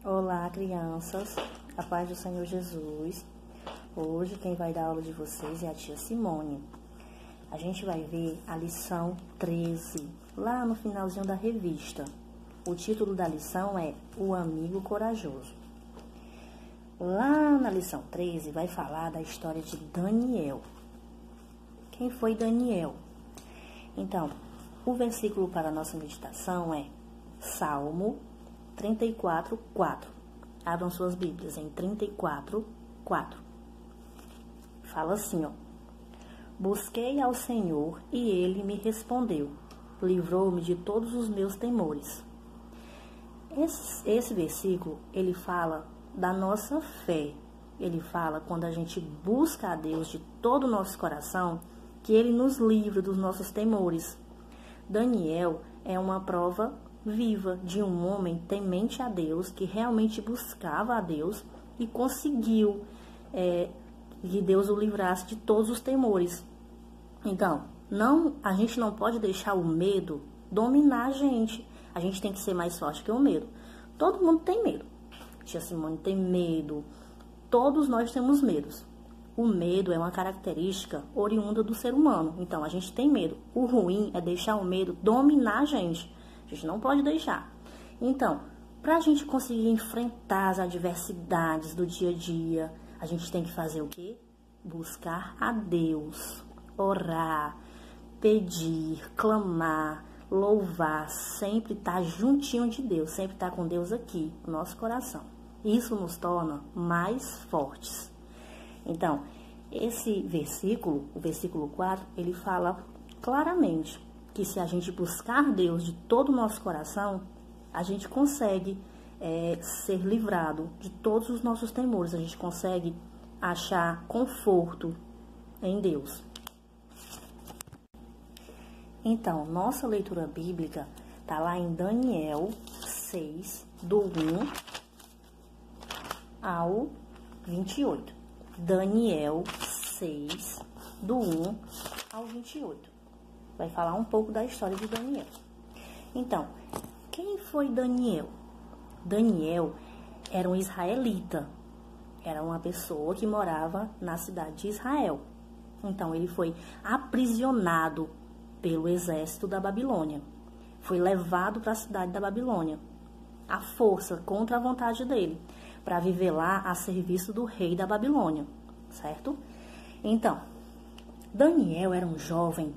Olá, crianças, a paz do Senhor Jesus. Hoje quem vai dar aula de vocês é a tia Simone. A gente vai ver a lição 13, lá no finalzinho da revista. O título da lição é O Amigo Corajoso. Lá na lição 13 vai falar da história de Daniel. Quem foi Daniel? Então, o versículo para a nossa meditação é Salmo 34, 4. Abram suas Bíblias em 34, 4. Fala assim, ó. Busquei ao Senhor e Ele me respondeu. Livrou-me de todos os meus temores. Esse versículo, ele fala da nossa fé. Ele fala quando a gente busca a Deus de todo o nosso coração, que Ele nos livra dos nossos temores. Daniel é uma prova viva de um homem temente a Deus, que realmente buscava a Deus e conseguiu que Deus o livrasse de todos os temores. Então, a gente não pode deixar o medo dominar a gente. A gente tem que ser mais forte que o medo. Todo mundo tem medo. Tia Simone tem medo. Todos nós temos medos. O medo é uma característica oriunda do ser humano. Então, a gente tem medo. O ruim é deixar o medo dominar a gente. A gente não pode deixar. Então, para a gente conseguir enfrentar as adversidades do dia a dia, a gente tem que fazer o quê? Buscar a Deus, orar, pedir, clamar, louvar, sempre estar juntinho de Deus, sempre estar com Deus aqui, no nosso coração. Isso nos torna mais fortes. Então, esse versículo, o versículo 4, ele fala claramente que se a gente buscar Deus de todo o nosso coração, a gente consegue ser livrado de todos os nossos temores, a gente consegue achar conforto em Deus. Então, nossa leitura bíblica está lá em Daniel 6, do 1 ao 28. Daniel 6, do 1 ao 28. Vai falar um pouco da história de Daniel. Então, quem foi Daniel? Daniel era um israelita. Era uma pessoa que morava na cidade de Israel. Então, ele foi aprisionado pelo exército da Babilônia. Foi levado para a cidade da Babilônia, à força, contra a vontade dele, para viver lá a serviço do rei da Babilônia, certo? Então, Daniel era um jovem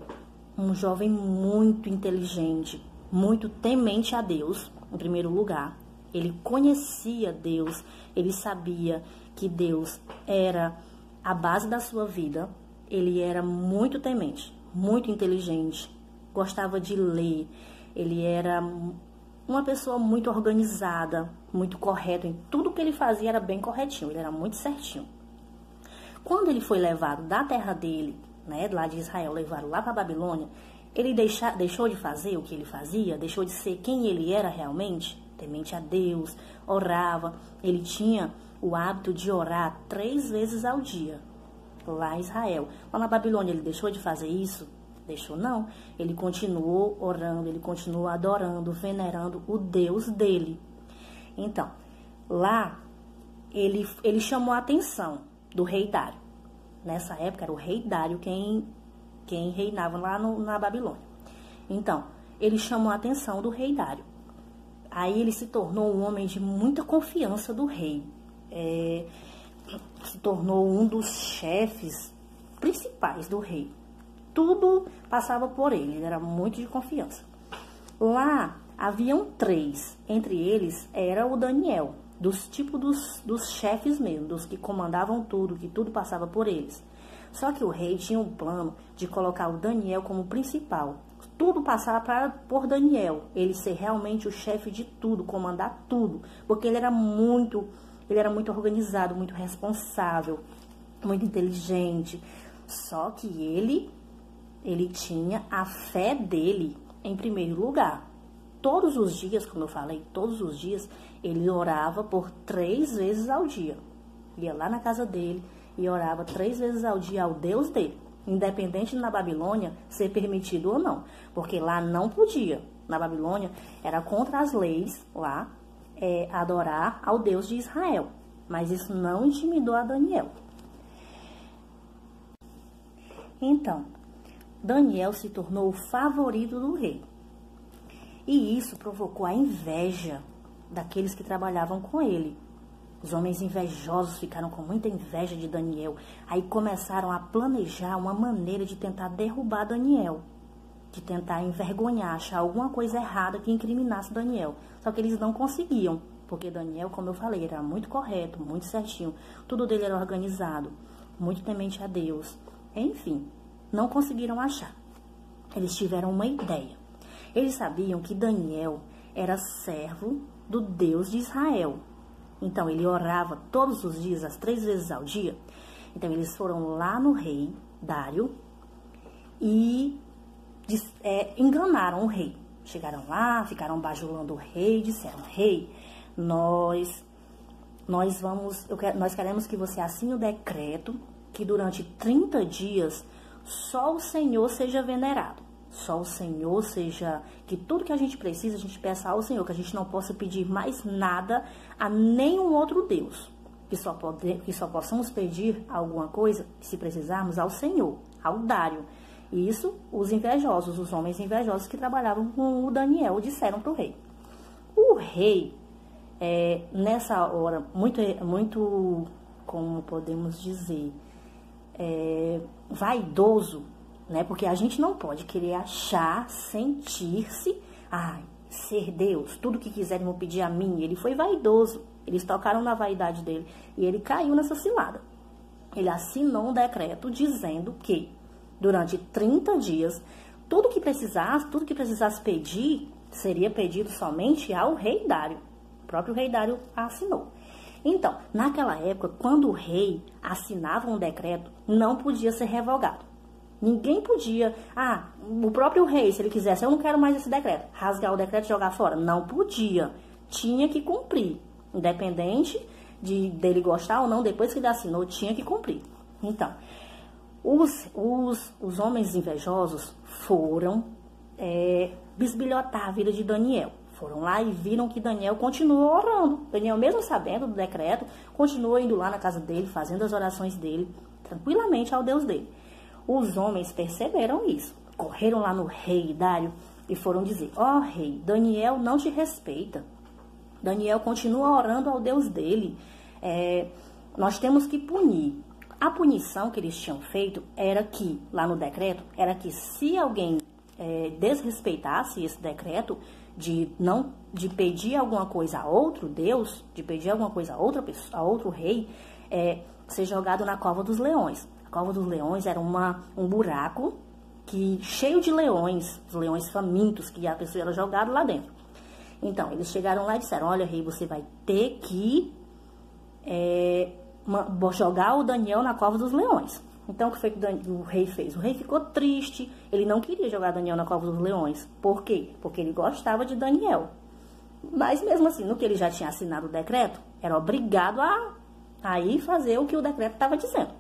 muito inteligente, muito temente a Deus, em primeiro lugar. Ele conhecia Deus, ele sabia que Deus era a base da sua vida. Ele era muito temente, muito inteligente, gostava de ler. Ele era uma pessoa muito organizada, muito correta. Em tudo que ele fazia era bem corretinho, ele era muito certinho. Quando ele foi levado da terra dele, lá de Israel, levaram lá para a Babilônia, ele deixou de fazer o que ele fazia, deixou de ser quem ele era realmente, temente a Deus, orava. Ele tinha o hábito de orar 3 vezes ao dia, lá em Israel. Lá na Babilônia ele deixou de fazer isso? Deixou não. Ele continuou orando, ele continuou adorando, venerando o Deus dele. Então, lá ele chamou a atenção do rei Dário. Nessa época era o rei Dário quem reinava lá na Babilônia. Então, ele chamou a atenção do rei Dário. Aí ele se tornou um homem de muita confiança do rei. Se tornou um dos chefes principais do rei. Tudo passava por ele, ele era muito de confiança. Lá haviam 3, entre eles era o Daniel, dos chefes mesmo, dos que comandavam tudo, que tudo passava por eles. Só que o rei tinha um plano de colocar o Daniel como principal. Tudo passava por Daniel, ele ser realmente o chefe de tudo, comandar tudo, porque ele era muito organizado, muito responsável, muito inteligente. Só que ele tinha a fé dele em primeiro lugar. Todos os dias, como eu falei, todos os dias, ele orava por 3 vezes ao dia. Ia lá na casa dele e orava 3 vezes ao dia ao Deus dele. Independente na Babilônia ser permitido ou não. Porque lá não podia. Na Babilônia era contra as leis lá adorar ao Deus de Israel. Mas isso não intimidou a Daniel. Então, Daniel se tornou o favorito do rei. E isso provocou a inveja daqueles que trabalhavam com ele. Os homens invejosos ficaram com muita inveja de Daniel. Aí começaram a planejar uma maneira de tentar derrubar Daniel. De tentar envergonhar, achar alguma coisa errada que incriminasse Daniel. Só que eles não conseguiam. Porque Daniel, como eu falei, era muito correto, muito certinho. Tudo dele era organizado. Muito temente a Deus. Enfim, não conseguiram achar. Eles tiveram uma ideia. Eles sabiam que Daniel era servo do Deus de Israel. Então, ele orava todos os dias, as 3 vezes ao dia. Então, eles foram lá no rei Dário e enganaram o rei. Chegaram lá, ficaram bajulando o rei, disseram: rei, nós queremos que você assine o decreto que durante 30 dias só o Senhor seja venerado. Só o Senhor seja, que tudo que a gente precisa, a gente peça ao Senhor, que a gente não possa pedir mais nada a nenhum outro Deus. Que só possamos pedir alguma coisa, se precisarmos, ao Senhor, ao Dário. Isso, os invejosos, os homens invejosos que trabalhavam com o Daniel, disseram para o rei. O rei, nessa hora, muito, como podemos dizer, vaidoso, né? Porque a gente não pode querer achar, sentir-se, ser Deus, tudo que quiserem vão pedir a mim. Ele foi vaidoso, eles tocaram na vaidade dele e ele caiu nessa cilada. Ele assinou um decreto dizendo que durante 30 dias, tudo que precisasse pedir, seria pedido somente ao rei Dário. O próprio rei Dário assinou. Então, naquela época, quando o rei assinava um decreto, não podia ser revogado. Ninguém podia, o próprio rei, se ele quisesse, eu não quero mais esse decreto, rasgar o decreto e jogar fora. Não podia. Tinha que cumprir. Independente dele gostar ou não, depois que ele assinou, tinha que cumprir. Então, os homens invejosos foram bisbilhotar a vida de Daniel. Foram lá e viram que Daniel continuou orando. Daniel, mesmo sabendo do decreto, continuou indo lá na casa dele, fazendo as orações dele, tranquilamente ao Deus dele. Os homens perceberam isso. Correram lá no rei Dário e foram dizer: ó rei, Daniel não te respeita. Daniel continua orando ao Deus dele. Nós temos que punir. A punição que eles tinham feito era que, lá no decreto, era que se alguém desrespeitasse esse decreto de pedir alguma coisa a outro Deus, de pedir alguma coisa a outra pessoa, a outro rei, ser jogado na cova dos leões. A cova dos leões era um buraco cheio de leões, os leões famintos, que a pessoa era jogada lá dentro. Então, eles chegaram lá e disseram: olha, rei, você vai ter que jogar o Daniel na cova dos leões. Então, o que foi que o rei fez? O rei ficou triste, ele não queria jogar Daniel na cova dos leões. Por quê? Porque ele gostava de Daniel. Mas, mesmo assim, no que ele já tinha assinado o decreto, era obrigado a ir fazer o que o decreto estava dizendo.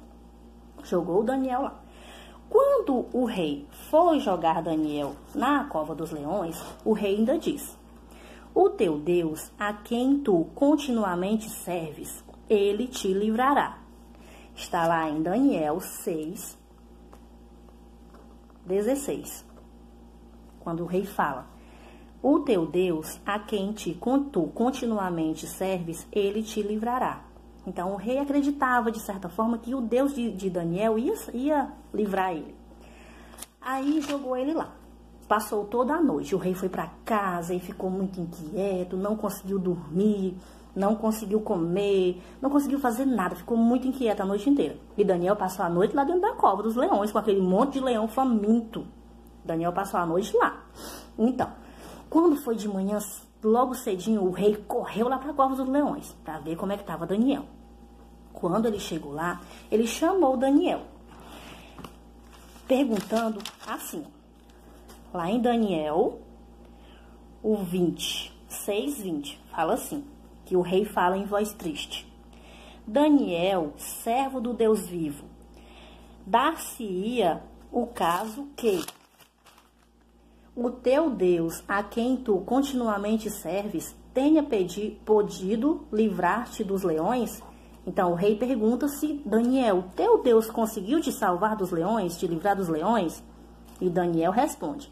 Jogou o Daniel lá. Quando o rei foi jogar Daniel na cova dos leões, o rei ainda disse: o teu Deus, a quem tu continuamente serves, ele te livrará. Está lá em Daniel 6, 16. Quando o rei fala: o teu Deus, a quem tu continuamente serves, ele te livrará. Então, o rei acreditava, de certa forma, que o Deus de Daniel ia livrar ele. Aí, jogou ele lá. Passou toda a noite. O rei foi para casa e ficou muito inquieto, não conseguiu dormir, não conseguiu comer, não conseguiu fazer nada. Ficou muito inquieto a noite inteira. E Daniel passou a noite lá dentro da cova dos leões, com aquele monte de leão faminto. Daniel passou a noite lá. Então, quando foi de manhã, logo cedinho, o rei correu lá para a cova dos leões, para ver como é que estava Daniel. Quando ele chegou lá, ele chamou Daniel, perguntando assim, lá em Daniel, o 6:20, fala assim, que o rei fala em voz triste: Daniel, servo do Deus vivo, dar-se-ia o caso que o teu Deus, a quem tu continuamente serves, tenha podido livrar-te dos leões? Então o rei pergunta se Daniel, teu Deus conseguiu te salvar dos leões, te livrar dos leões? E Daniel responde: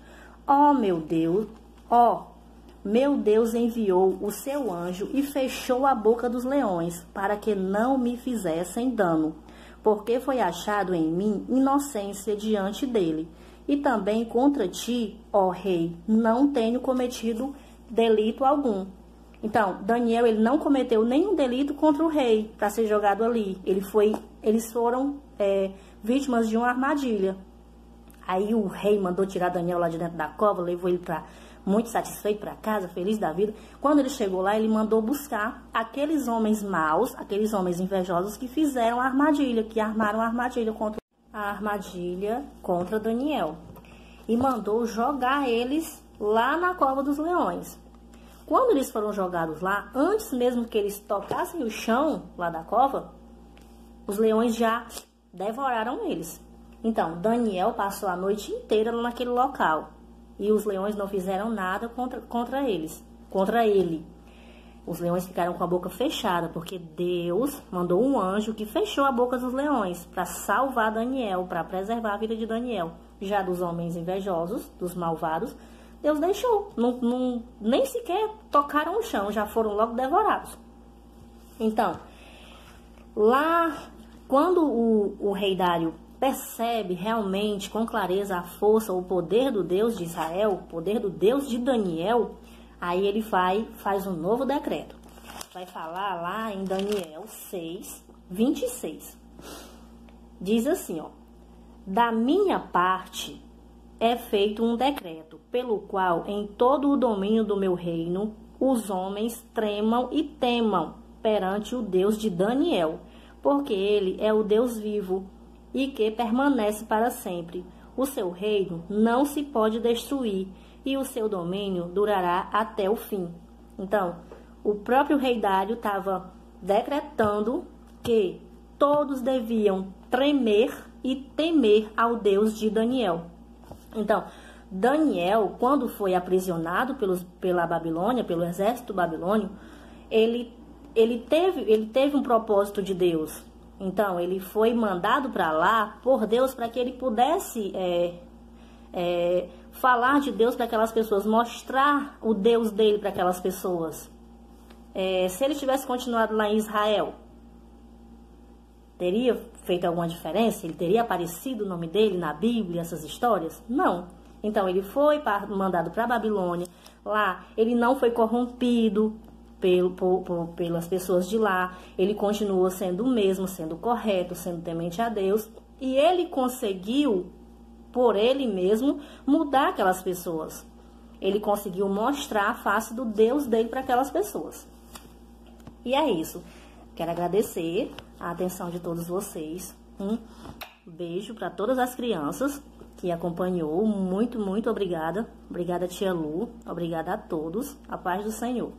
meu Deus enviou o seu anjo e fechou a boca dos leões, para que não me fizessem dano, porque foi achado em mim inocência diante dele. E também contra ti, ó rei, não tenho cometido delito algum. Então, Daniel, ele não cometeu nenhum delito contra o rei para ser jogado ali. Eles foram vítimas de uma armadilha. Aí o rei mandou tirar Daniel lá de dentro da cova, levou ele muito satisfeito para casa, feliz da vida. Quando ele chegou lá, ele mandou buscar aqueles homens maus, aqueles homens invejosos que fizeram a armadilha, que armaram a armadilha contra Daniel. E mandou jogar eles lá na cova dos leões. Quando eles foram jogados lá, antes mesmo que eles tocassem o chão lá da cova, os leões já devoraram eles. Então, Daniel passou a noite inteira lá naquele local. E os leões não fizeram nada contra ele. Os leões ficaram com a boca fechada, porque Deus mandou um anjo que fechou a boca dos leões para salvar Daniel, para preservar a vida de Daniel. Já dos homens invejosos, dos malvados, Deus deixou, nem sequer tocaram o chão, já foram logo devorados. Então, lá, quando o rei Dário percebe realmente com clareza a força, o poder do Deus de Israel, o poder do Deus de Daniel, aí ele faz um novo decreto. Vai falar lá em Daniel 6, 26. Diz assim, ó: da minha parte é feito um decreto, pelo qual em todo o domínio do meu reino os homens tremam e temam perante o Deus de Daniel, porque ele é o Deus vivo e que permanece para sempre. O seu reino não se pode destruir e o seu domínio durará até o fim. Então, o próprio rei Dário estava decretando que todos deviam tremer e temer ao Deus de Daniel. Então, Daniel, quando foi aprisionado pela Babilônia, pelo exército babilônio, ele teve um propósito de Deus. Então, ele foi mandado para lá por Deus para que ele pudesse falar de Deus para aquelas pessoas, mostrar o Deus dele para aquelas pessoas. Se ele tivesse continuado lá em Israel, teria feito alguma diferença? Ele teria aparecido o nome dele na Bíblia, essas histórias? Não. Então, ele foi mandado para a Babilônia. Lá, ele não foi corrompido pelas pessoas de lá. Ele continuou sendo o mesmo, sendo correto, sendo temente a Deus. E ele conseguiu, por ele mesmo, mudar aquelas pessoas. Ele conseguiu mostrar a face do Deus dele para aquelas pessoas. E é isso. Quero agradecer a atenção de todos vocês. Um beijo para todas as crianças que acompanhou. Muito, muito obrigada. Obrigada, tia Lu. Obrigada a todos. A paz do Senhor.